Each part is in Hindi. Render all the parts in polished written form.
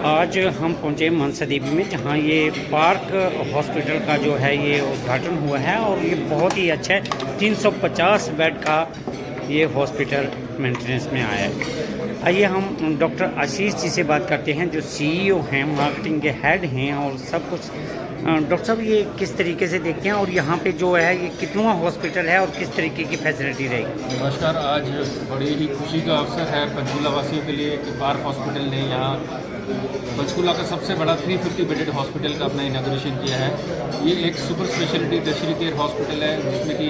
आज हम पहुंचे मनसा देवी में, जहां ये पार्क हॉस्पिटल का जो है ये उद्घाटन हुआ है और ये बहुत ही अच्छा है। 350 बेड का ये हॉस्पिटल मेंटेनेंस में आया है। आइए हम डॉक्टर आशीष जी से बात करते हैं, जो सीईओ हैं, मार्केटिंग के हेड हैं और सब कुछ। डॉक्टर साहब, ये किस तरीके से देखते हैं और यहाँ पे जो है ये कितना हॉस्पिटल है और किस तरीके की फैसिलिटी रहेगी? नमस्कार। आज बड़ी ही खुशी का अवसर है पंचकूला वासियों के लिए कि पार्क हॉस्पिटल ने यहाँ पंचकूला का सबसे बड़ा 350 बेडेड हॉस्पिटल का अपना इनाग्रेशन किया है। ये एक super speciality tertiary care hospital है जिसमें कि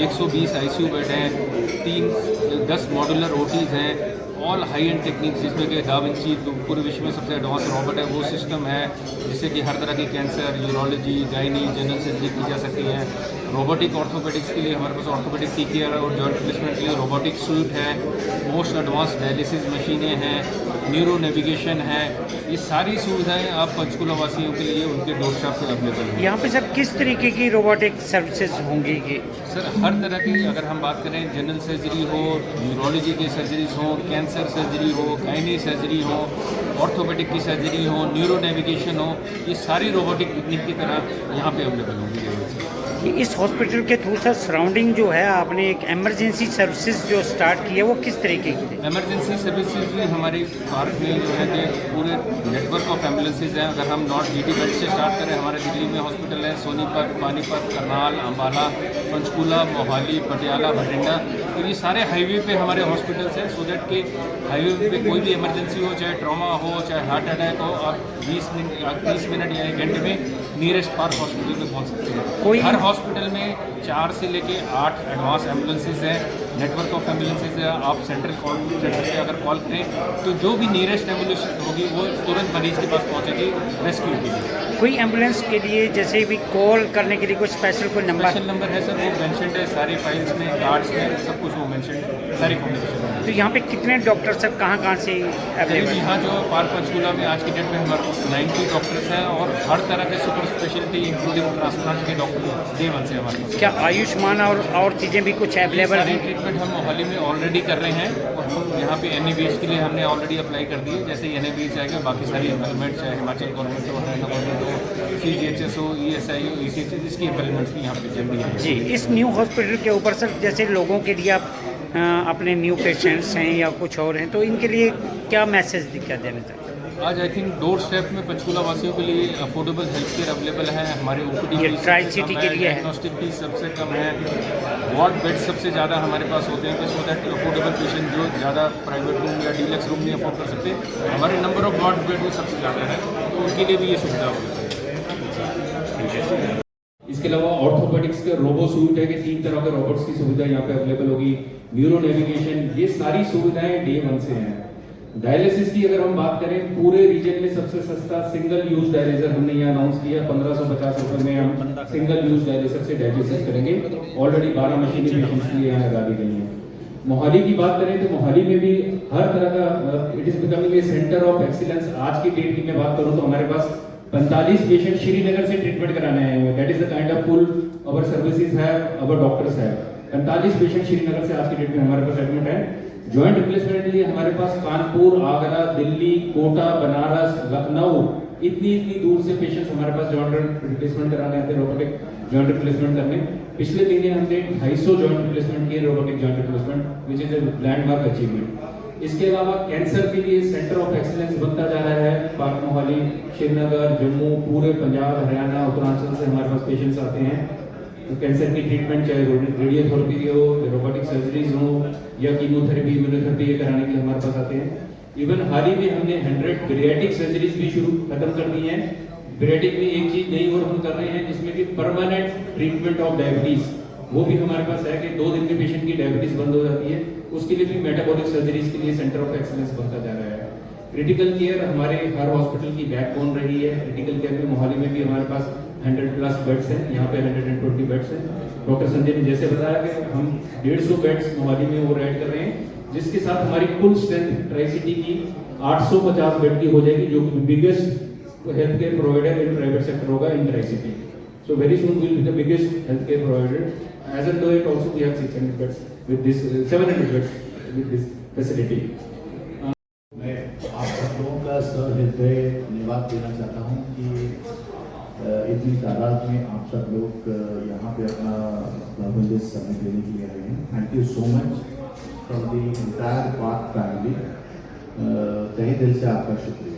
120 आईसीयू बेड हैं, 10 मॉड्यूलर ओटीज़ हैं, ऑल हाई एंड टेक्निक्स, जिसमें कि दा विंची तो पूरे विश्व में सबसे एडवांस रोबोट है, वो सिस्टम है जिससे कि हर तरह की cancer, urology, gynae, general surgery की जा सकती है। रोबोटिक ऑर्थोपेडिक्स के लिए हमारे पास ऑर्थोपेडिक टी केयर और जॉइंट रिप्लेसमेंट के लिए रोबोटिक सूट है, मोस्ट एडवांस डायलिसिस मशीनें हैं, न्यूरो नेविगेशन है। ये सारी सुविधाएं आप पंचकूला वासियों के लिए उनके डोरस्टेप पे अवेलेबल हैं। यहाँ पे सर किस तरीके की रोबोटिक सर्विसेज होंगी? ये सर हर तरह की, अगर हम बात करें जनरल सर्जरी हो, यूरोलॉजी की सर्जरीज हो, कैंसर सर्जरी हो, गायनी सर्जरी हो, ऑर्थोपेडिक की सर्जरी हो, न्यूरो नेविगेशन हो, ये सारी रोबोटिक टेक्निक की तरह यहाँ पे अवेलेबल होंगी। इस हॉस्पिटल के थ्रू सर सराउंडिंग जो है, आपने एक एमरजेंसी सर्विसेज जो स्टार्ट की है वो किस तरीके की है? एमरजेंसी सर्विसेज भी हमारी पार्क में जो है कि पूरे नेटवर्क ऑफ एम्बुलेंसेज हैं। अगर हम नॉर्थ जीटी बेड से स्टार्ट करें, हमारे दिल्ली में हॉस्पिटल है, सोनीपत, पानीपत, करनाल, अम्बाला, पंचकूला, मोहाली, पटियाला, बठिंडा, तो ये सारे हाईवे पे हमारे हॉस्पिटल्स हैं। सो दैट के हाईवे पे कोई भी इमरजेंसी हो, चाहे ट्रॉमा हो, चाहे हार्ट अटैक हो, आप 30 मिनट या 1 घंटे में नियरेस्ट पार्क हॉस्पिटल में पहुँच सकते हैं। कोई हर हॉस्पिटल में 4 से लेके 8 एडवांस एम्बुलेंसेज हैं, नेटवर्क ऑफ एम्बुलेंसेज है। आप सेंटर पे अगर कॉल करें तो जो भी नियरेस्ट एम्बुलेंस होगी वो तुरंत मरीज के पास पहुंचेगी रेस्क्यू के लिए। कोई एम्बुलेंस के लिए जैसे भी कॉल करने के लिए कोई स्पेशल कोई नंबर? स्पेशल नंबर है सर, वो मेंशनड है सारी फाइल्स में, कार्ड्स में, सब कुछ वो मेंशनड है, सारी कम्युनिकेशन। तो यहाँ पे कितने डॉक्टर सब कहाँ से अवेलेबल? यहाँ जो पार्क पंचकूला में आज की डेट में हमारे पास 90 डॉक्टर्स हैं और हर तरह के सुपर स्पेशलिटी इंक्लूडिंग ट्रांसप्लांट के डॉक्टर डे 1 से हमारे पास। क्या आयुष्मान और चीज़ें भी कुछ अवेलेबल हैं? ट्रीटमेंट हम मोहाली में ऑलरेडी कर रहे हैं और हम यहाँ पे NABH के लिए हमने ऑलरेडी अप्लाई कर दिए। जैसे ही NABH आएगा बाकी सारी एम्प्लॉयमेंट, चाहे हिमाचल गवर्नमेंट हो, हरियाणा गवर्नमेंट हो, CGHS हो, ESI हो, ECHS, इसकी एम्प्लॉयमेंट्स भी यहाँ पे जल्दी है। जी, इस न्यू हॉस्पिटल के ऊपर सर जैसे लोगों के लिए आप अपने न्यू पेशेंट्स हैं या कुछ और हैं, तो इनके लिए क्या मैसेज क्या देना चाहते हैं? आज आई थिंक डोर स्टेप में पंचकूला वासियों के लिए अफोर्डेबल हेल्थ केयर अवेलेबल है। हमारे OPD ये ट्राई सिटी के लिए है, डायग्नोस्टिक फीस सबसे कम है, वार्ड बेड सबसे ज़्यादा हमारे पास होते हैं, सो दैट अफोर्डेबल पेशेंट जो ज़्यादा प्राइवेट रूम या डीलक्स रूम नहीं अफोर्ड कर सकते, हमारे नंबर ऑफ वार्ड बेड भी सबसे ज़्यादा है, तो उनके लिए भी ये सुविधा होगी। इसके अलावा ऑर्थोपेडिक्स के रोबो सूट है कि 3 तरह के रोबोट्स की सुविधा यहाँ पे अवेलेबल होगी, न्यूरो नेविगेशन, ये सारी सुविधाएं डे 1 से हैं। डायलिसिस की अगर हम बात करें, पूरे रीजन में सबसे सस्ता सिंगल यूज डायलिसर हमने यहाँ अनाउंस किया। 1550 रुपए में हम सिंगल यूज डायलिसर से डायलिसिस करेंगे। ऑलरेडी 12 मशीनें पेशेंट्स के लिए यहाँ लगा दी गई हैं। मोहाली की बात करें तो मोहाली में भी हर तरह का it is becoming a centre of excellence. आज की डेट की मैं बात करूँ तो हमारे पास 45 पेशेंट श्रीनगर से ट्रीटमेंट कराने आए हुए। That is the kind of pull our services है, अवर डॉक्टर्स है। 45 पेशेंट श्रीनगर से आज की डेट में हमारे पास एडमिट है। जॉइंट रिप्लेसमेंट के लिए हमारे पास कानपुर, आगरा, दिल्ली, कोटा, बनारस, लखनऊ, इतनी दूर से पेशेंट्स हमारे पास जॉइंट रिप्लेसमेंट कराने आते हैं, रोबोटिक जॉइंट रिप्लेसमेंट करने। पिछले महीने हमने 250 जॉइंट रिप्लेसमेंट किए, robotic joint replacement, which is a landmark achievement. इसके अलावा कैंसर के लिए सेंटर ऑफ एक्सीलेंस बनता जा रहा है। पार्क मोहाली, श्रीनगर, जम्मू, पूरे पंजाब, हरियाणा, उत्तरांचल से हमारे पास पेशेंट्स आते हैं। तो कैंसर की ट्रीटमेंट चाहे रेडियोथेरेपी हो, रोबोटिक सर्जरीज हो या कीमोथेरेपी, इम्यूनोथेरेपी, ये कराने के लिए हमारे पास आते हैं। इवन हाल ही में हमने 100 बेरियाटिक सर्जरीज भी खत्म कर दी हैं। बेरियाटिक में एक चीज नई और हम कर रहे हैं जिसमें कि परमानेंट ट्रीटमेंट ऑफ डायबिटीज, वो भी हमारे पास है कि 2 दिन में पेशेंट की डायबिटीज बंद हो जाती है। उसके लिए भी मेटाबॉलिक सर्जरीज के लिए सेंटर ऑफ एक्सीलेंस बनता जा रहा है। क्रिटिकल केयर हमारे हर हॉस्पिटल की बैकबोन रही है। क्रिटिकल केयर में मोहाली में भी हमारे पास 100+ बेड्स हैं, यहाँ पे 120 बेड्स हैं। डॉक्टर संजय ने जैसे बताया कि हम 150 बेड्स मोहाली में वो ऐड कर रहे हैं, जिसके साथ हमारी कुल स्ट्रेंथ ट्राई सिटी की 850 बेड की हो जाएगी, जो biggest health care provider in private sector होगा in tricity. So very soon will be the biggest health care provider. As an do it also we have 600 beds with this 700 beds with this facility. मैं आप सब लोगों का सहृदय धन्यवाद देना चाहता हूँ कि इतनी तादाद में आप सब लोग यहाँ पे अपना भावबंद समय देने के लिए आए हैं। Thank you so much from the entire park family. तहे दिल से आपका शुक्रिया।